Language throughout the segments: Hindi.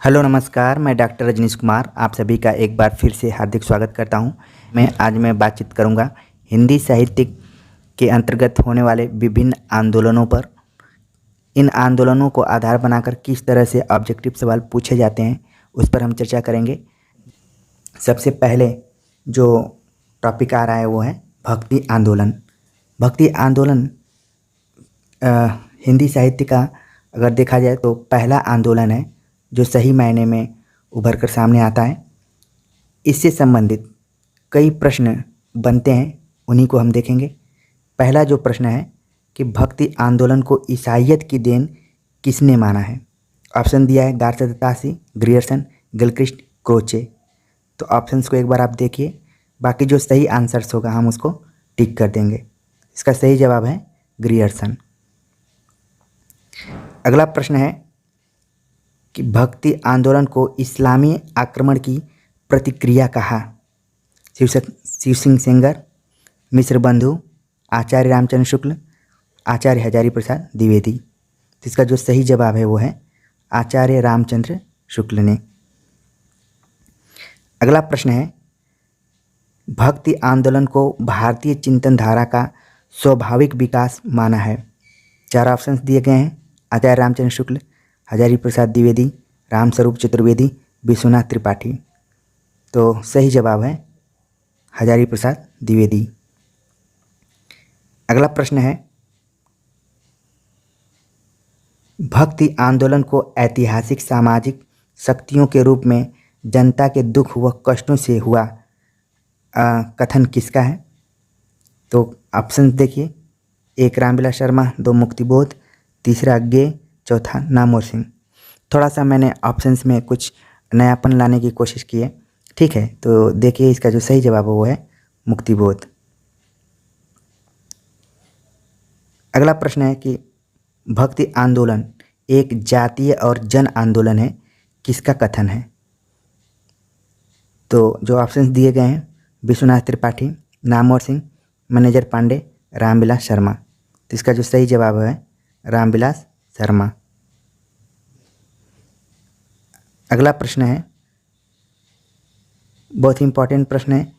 हेलो नमस्कार, मैं डॉक्टर रजनीश कुमार आप सभी का एक बार फिर से हार्दिक स्वागत करता हूं। आज मैं बातचीत करूंगा हिंदी साहित्य के अंतर्गत होने वाले विभिन्न आंदोलनों पर। इन आंदोलनों को आधार बनाकर किस तरह से ऑब्जेक्टिव सवाल पूछे जाते हैं उस पर हम चर्चा करेंगे। सबसे पहले जो टॉपिक आ रहा है वो है भक्ति आंदोलन। भक्ति आंदोलन हिंदी साहित्य का अगर देखा जाए तो पहला आंदोलन है जो सही मायने में उभर कर सामने आता है। इससे संबंधित कई प्रश्न बनते हैं, उन्हीं को हम देखेंगे। पहला जो प्रश्न है कि भक्ति आंदोलन को ईसाइयत की देन किसने माना है। ऑप्शन दिया है गार्थ दत्तासी, ग्रियर्सन, गिलक्रिस्ट, क्रोचे। तो ऑप्शंस को एक बार आप देखिए, बाकी जो सही आंसर्स होगा हम उसको टिक कर देंगे। इसका सही जवाब है ग्रियर्सन। अगला प्रश्न है कि भक्ति आंदोलन को इस्लामी आक्रमण की प्रतिक्रिया कहा। शिव सिंह सेंगर, मिश्र बंधु, आचार्य रामचंद्र शुक्ल, आचार्य हजारी प्रसाद द्विवेदी। तो इसका जो सही जवाब है वो है आचार्य रामचंद्र शुक्ल ने। अगला प्रश्न है भक्ति आंदोलन को भारतीय चिंतन धारा का स्वाभाविक विकास माना है। चार ऑप्शंस दिए गए हैं, आचार्य रामचंद्र शुक्ल, हजारी प्रसाद द्विवेदी, रामस्वरूप चतुर्वेदी, विश्वनाथ त्रिपाठी। तो सही जवाब है हजारी प्रसाद द्विवेदी। अगला प्रश्न है भक्ति आंदोलन को ऐतिहासिक सामाजिक शक्तियों के रूप में जनता के दुख व कष्टों से हुआ कथन किसका है। तो ऑप्शन देखिए, एक रामविलास शर्मा, दो मुक्तिबोध, तीसरा अज्ञे, चौथा नामवर सिंह। थोड़ा सा मैंने ऑप्शंस में कुछ नयापन लाने की कोशिश की है, ठीक है। तो देखिए इसका जो सही जवाब है वो है मुक्तिबोध। अगला प्रश्न है कि भक्ति आंदोलन एक जातीय और जन आंदोलन है, किसका कथन है। तो जो ऑप्शंस दिए गए हैं विश्वनाथ त्रिपाठी, नामवर सिंह, मैनेजर पांडे, रामविलास शर्मा। तो इसका जो सही जवाब है रामविलास शर्मा। अगला प्रश्न है बहुत ही इंपॉर्टेंट प्रश्न है,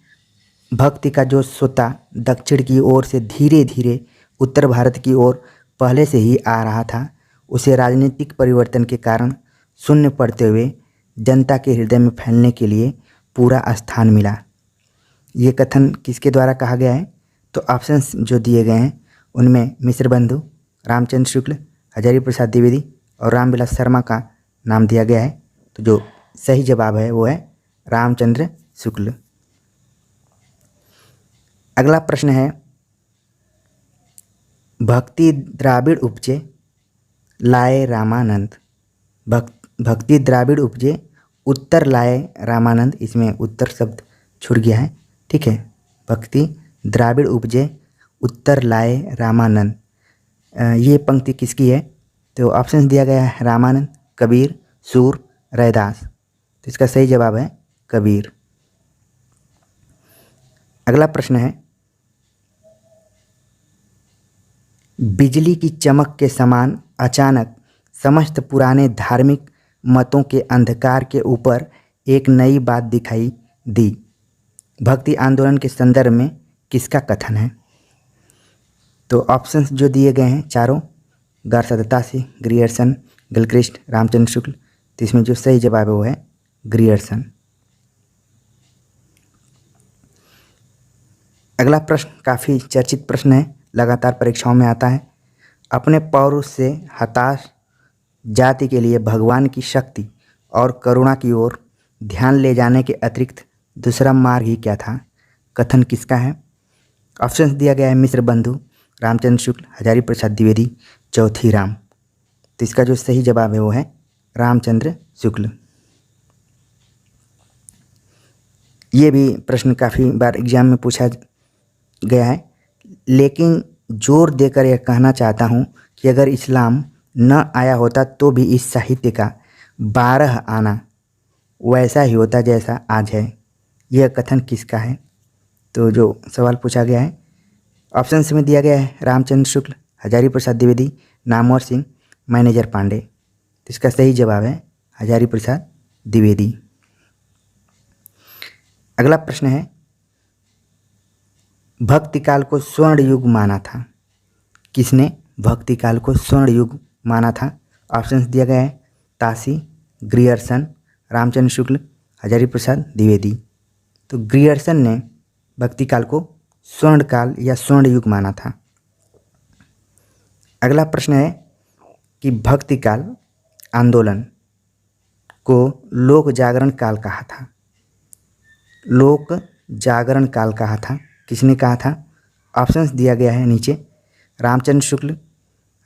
भक्ति का जो सोता दक्षिण की ओर से धीरे धीरे उत्तर भारत की ओर पहले से ही आ रहा था, उसे राजनीतिक परिवर्तन के कारण शून्य पड़ते हुए जनता के हृदय में फैलने के लिए पूरा स्थान मिला। ये कथन किसके द्वारा कहा गया है। तो ऑप्शंस जो दिए गए हैं उनमें मिश्र बंधु, रामचंद्र शुक्ल, हजारी प्रसाद द्विवेदी और रामविलास शर्मा का नाम दिया गया है। तो जो सही जवाब है वो है रामचंद्र शुक्ल। अगला प्रश्न है भक्ति द्राविड़ उपजे लाए रामानंद। भक्ति द्राविड़ उपजे उत्तर लाए रामानंद, इसमें उत्तर शब्द छूट गया है, ठीक है। भक्ति द्राविड़ उपजे उत्तर लाए रामानंद, ये पंक्ति किसकी है। तो ऑप्शन दिया गया है रामानंद, कबीर, सूर, रैदास। तो इसका सही जवाब है कबीर। अगला प्रश्न है बिजली की चमक के समान अचानक समस्त पुराने धार्मिक मतों के अंधकार के ऊपर एक नई बात दिखाई दी। भक्ति आंदोलन के संदर्भ में किसका कथन है। तो ऑप्शंस जो दिए गए हैं चारों, Garth दत्तासी, Grierson, Gilchrist, Ramchandra Shukla. तो इसमें जो सही जवाब है वो है ग्रियर्सन। अगला प्रश्न काफ़ी चर्चित प्रश्न है, लगातार परीक्षाओं में आता है। अपने पौरुष से हताश जाति के लिए भगवान की शक्ति और करुणा की ओर ध्यान ले जाने के अतिरिक्त दूसरा मार्ग ही क्या था। कथन किसका है। ऑप्शंस दिया गया है मिश्र बंधु, रामचंद्र शुक्ल, हजारी प्रसाद द्विवेदी, चौथी राम। तो इसका जो सही जवाब है वो है रामचंद्र शुक्ल। ये भी प्रश्न काफ़ी बार एग्जाम में पूछा गया है, लेकिन जोर देकर यह कहना चाहता हूँ कि अगर इस्लाम न आया होता तो भी इस साहित्य का 12 आना वैसा ही होता जैसा आज है। यह कथन किसका है। तो जो सवाल पूछा गया है ऑप्शंस में दिया गया है रामचंद्र शुक्ल, हजारी प्रसाद द्विवेदी, नामवर सिंह, मैनेजर पांडे। तो इसका सही जवाब है हजारी प्रसाद द्विवेदी। अगला प्रश्न है, भक्ति काल को स्वर्ण युग माना था। किसने भक्ति काल को स्वर्ण युग माना था? ऑप्शंस दिया गया है, ताशी, ग्रियर्सन, रामचंद्र शुक्ल, हजारी प्रसाद द्विवेदी। तो ग्रियर्सन ने भक्ति काल को स्वर्ण काल या स्वर्ण युग माना था। अगला प्रश्न है कि भक्ति काल आंदोलन को लोक जागरण काल कहा था। लोक जागरण काल कहा था, किसने कहा था? ऑप्शंस दिया गया है नीचे, रामचंद्र शुक्ल,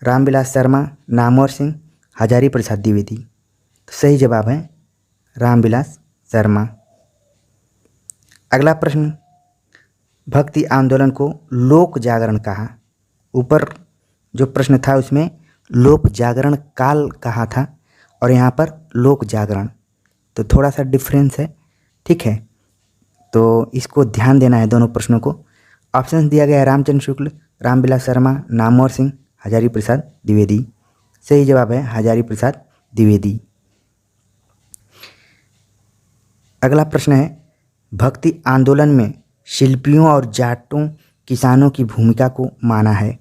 रामविलास शर्मा, नामवर सिंह, हजारी प्रसाद द्विवेदी। तो सही जवाब है रामविलास शर्मा। अगला प्रश्न, भक्ति आंदोलन को लोक जागरण कहा। ऊपर जो प्रश्न था उसमें लोक जागरण काल कहा था और यहाँ पर लोक जागरण, तो थोड़ा सा डिफरेंस है, ठीक है। तो इसको ध्यान देना है दोनों प्रश्नों को। ऑप्शन दिया गया है रामचंद्र शुक्ल, रामविलास शर्मा, नामवर सिंह, हजारी प्रसाद द्विवेदी। सही जवाब है हजारी प्रसाद द्विवेदी। अगला प्रश्न है, भक्ति आंदोलन में शिल्पियों और जाटों किसानों की भूमिका को माना है।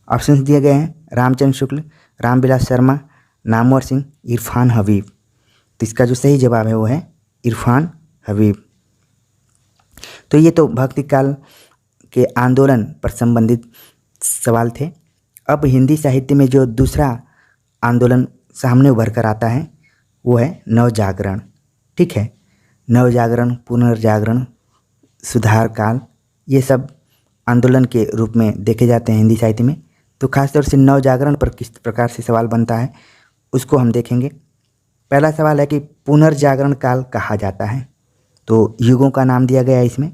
ऑप्शंस दिए गए हैं, रामचंद्र शुक्ल, रामविलास शर्मा, नामवर सिंह, इरफान हबीब। तो इसका जो सही जवाब है वो है इरफान हबीब। तो ये तो भक्ति काल के आंदोलन पर संबंधित सवाल थे। अब हिंदी साहित्य में जो दूसरा आंदोलन सामने उभर कर आता है वो है नवजागरण, ठीक है। नवजागरण, पुनर्जागरण, सुधार काल, ये सब आंदोलन के रूप में देखे जाते हैं हिंदी साहित्य में। तो खासतौर से नवजागरण पर किस प्रकार से सवाल बनता है उसको हम देखेंगे। पहला सवाल है कि पुनर्जागरण काल कहा जाता है, तो युगों का नाम दिया गया है इसमें,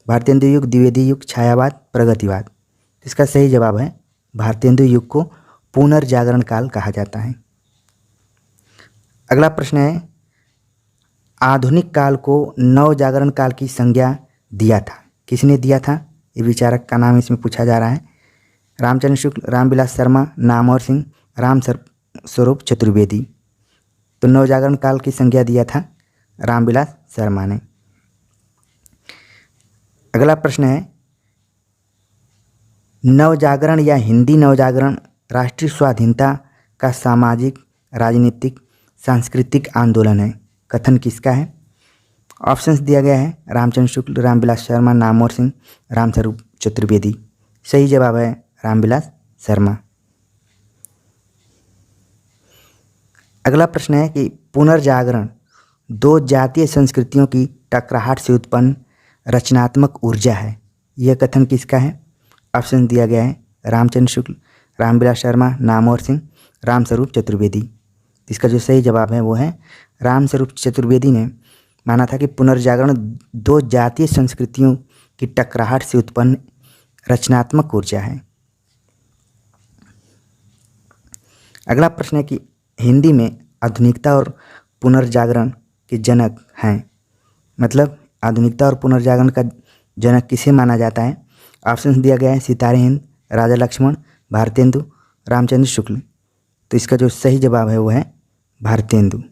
भारतेंदु युग, द्विवेदी युग, छायावाद, प्रगतिवाद। इसका सही जवाब है भारतेंदु युग को पुनर्जागरण काल कहा जाता है। अगला प्रश्न है, आधुनिक काल को नवजागरण काल की संज्ञा दिया था। किसने दिया था? ये विचारक का नाम इसमें पूछा जा रहा है। रामचंद्र शुक्ल, रामविलास शर्मा, नामवर सिंह, राम स्वरूप चतुर्वेदी। तो नवजागरण काल की संज्ञा दिया था रामविलास शर्मा ने। अगला प्रश्न है, नवजागरण या हिंदी नवजागरण राष्ट्रीय स्वाधीनता का सामाजिक, राजनीतिक, सांस्कृतिक आंदोलन है। कथन किसका है? ऑप्शंस दिया गया है, रामचंद्र शुक्ल, रामविलास शर्मा, नामवर सिंह, रामस्वरूप चतुर्वेदी। सही जवाब है रामविलास शर्मा। अगला प्रश्न है कि पुनर्जागरण दो जातीय संस्कृतियों की टकराहट से उत्पन्न रचनात्मक ऊर्जा है। यह कथन किसका है? ऑप्शन दिया गया है, रामचंद्र शुक्ल, रामविलास शर्मा, नामवर सिंह, रामस्वरूप चतुर्वेदी। इसका जो सही जवाब है वो है रामस्वरूप चतुर्वेदी ने माना था कि पुनर्जागरण दो जातीय संस्कृतियों की टकराहट से उत्पन्न रचनात्मक ऊर्जा है। अगला प्रश्न है कि हिंदी में आधुनिकता और पुनर्जागरण के जनक हैं, मतलब आधुनिकता और पुनर्जागरण का जनक किसे माना जाता है? ऑप्शन दिया गया है, सितारे हिंद, राजा लक्ष्मण, भारतेंदु, रामचंद्र शुक्ल। तो इसका जो सही जवाब है वो है भारतेंदु।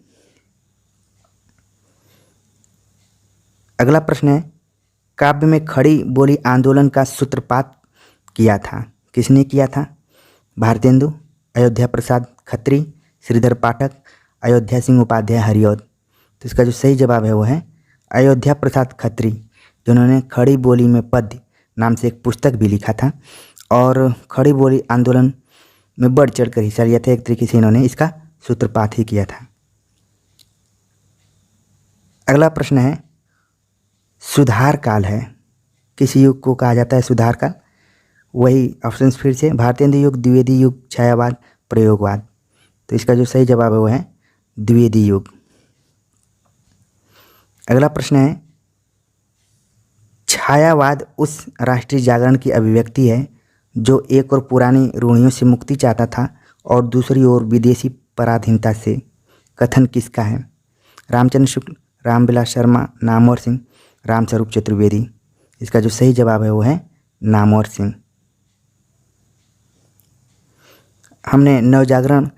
अगला प्रश्न है, काव्य में खड़ी बोली आंदोलन का सूत्रपात किया था। किसने किया था? भारतेंदु, अयोध्या प्रसाद खत्री, श्रीधर पाठक, अयोध्या सिंह उपाध्याय हरिऔध। तो इसका जो सही जवाब है वो है अयोध्या प्रसाद खत्री, जिन्होंने खड़ी बोली में पद्य नाम से एक पुस्तक भी लिखा था और खड़ी बोली आंदोलन में बढ़ चढ़ कर हिस्सा लिया था। एक तरीके से इन्होंने इसका सूत्रपात ही किया था। अगला प्रश्न है, सुधार काल है, किस युग को कहा जाता है सुधार काल? वही ऑप्शंस फिर से, भारतेंदु युग, द्विवेदी युग, छायावाद, प्रयोगवाद। तो इसका जो सही जवाब है वो है द्विवेदी युग। अगला प्रश्न है, छायावाद उस राष्ट्रीय जागरण की अभिव्यक्ति है जो एक ओर पुरानी रूढ़ियों से मुक्ति चाहता था और दूसरी ओर विदेशी पराधीनता से। कथन किसका है? रामचंद्र शुक्ल, रामविलास शर्मा, नामवर सिंह, रामस्वरूप चतुर्वेदी। इसका जो सही जवाब है वो है नामवर सिंह। हमने नवजागरण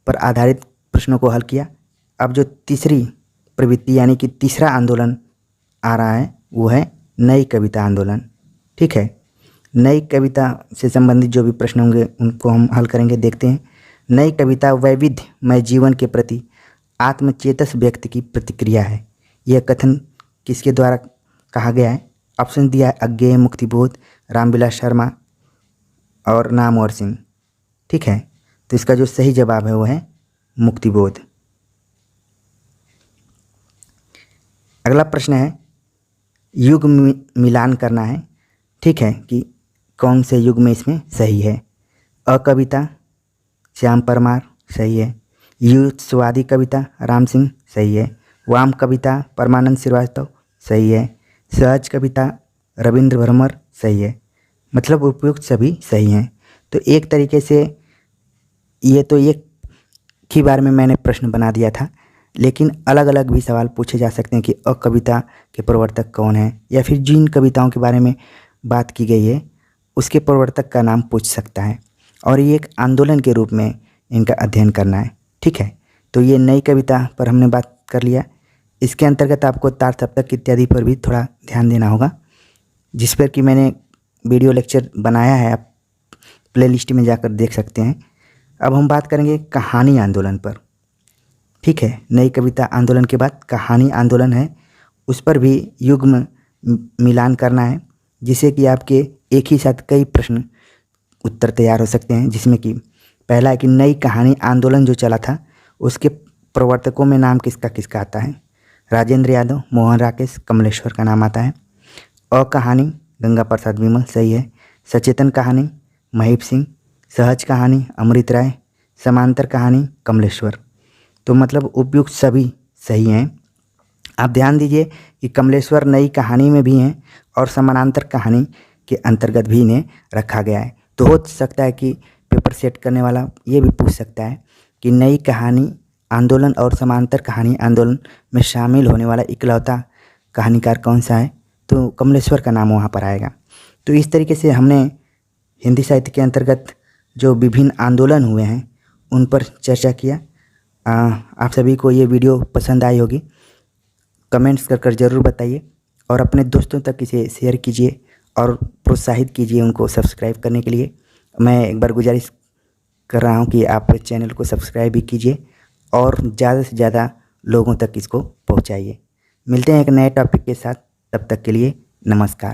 पर आधारित प्रश्नों को हल किया। अब जो तीसरी प्रवृत्ति यानी कि तीसरा आंदोलन आ रहा है वो है नई कविता आंदोलन। ठीक है, नई कविता से संबंधित जो भी प्रश्न होंगे उनको हम हल करेंगे। देखते हैं। नई कविता वैविध्यमय जीवन के प्रति आत्मचेतस व्यक्ति की प्रतिक्रिया है। यह कथन किसके द्वारा कहा गया है? ऑप्शन दिया है अज्ञेय, मुक्तिबोध, रामविलास शर्मा और नामवर सिंह। ठीक है, तो इसका जो सही जवाब है वो है मुक्तिबोध। अगला प्रश्न है, युग मिलान करना है। ठीक है, कि कौन से युग में इसमें सही है? अ कविता श्याम परमार, सही है। युद्धवादी कविता राम सिंह, सही है। वाम कविता परमानंद श्रीवास्तव, सही है। सहज कविता रविंद्र भरमर, सही है। मतलब उपयुक्त सभी सही हैं। तो एक तरीके से ये तो एक ही बार में मैंने प्रश्न बना दिया था, लेकिन अलग अलग भी सवाल पूछे जा सकते हैं कि अ कविता के प्रवर्तक कौन है, या फिर जिन कविताओं के बारे में बात की गई है उसके प्रवर्तक का नाम पूछ सकता है, और ये एक आंदोलन के रूप में इनका अध्ययन करना है। ठीक है, तो ये नई कविता पर हमने बात कर लिया। इसके अंतर्गत आपको तार सप्तक इत्यादि पर भी थोड़ा ध्यान देना होगा, जिस पर कि मैंने वीडियो लेक्चर बनाया है, आप प्लेलिस्ट में जाकर देख सकते हैं। अब हम बात करेंगे कहानी आंदोलन पर। ठीक है, नई कविता आंदोलन के बाद कहानी आंदोलन है, उस पर भी युग्म मिलान करना है, जिससे कि आपके एक ही साथ कई प्रश्न उत्तर तैयार हो सकते हैं। जिसमें कि पहला है कि नई कहानी आंदोलन जो चला था उसके प्रवर्तकों में नाम किसका किसका आता है? राजेंद्र यादव, मोहन राकेश, कमलेश्वर का नाम आता है। अ कहानी गंगा प्रसाद विमल, सही है। सचेतन कहानी महीप सिंह, सहज कहानी अमृत राय, समांतर कहानी कमलेश्वर। तो मतलब उपयुक्त सभी सही हैं। आप ध्यान दीजिए कि कमलेश्वर नई कहानी में भी हैं और समानांतर कहानी के अंतर्गत भी इन्हें रखा गया है। तो हो सकता है कि पेपर सेट करने वाला ये भी पूछ सकता है कि नई कहानी आंदोलन और समांतर कहानी आंदोलन में शामिल होने वाला इकलौता कहानीकार कौन सा है? तो कमलेश्वर का नाम वहाँ पर आएगा। तो इस तरीके से हमने हिंदी साहित्य के अंतर्गत जो विभिन्न आंदोलन हुए हैं उन पर चर्चा किया। आप सभी को ये वीडियो पसंद आई होगी, कमेंट्स कर ज़रूर बताइए और अपने दोस्तों तक इसे शेयर कीजिए और प्रोत्साहित कीजिए उनको सब्सक्राइब करने के लिए। मैं एक बार गुजारिश कर रहा हूँ कि आप चैनल को सब्सक्राइब भी कीजिए और ज़्यादा से ज़्यादा लोगों तक इसको पहुँचाइए। मिलते हैं एक नए टॉपिक के साथ, तब तक के लिए नमस्कार।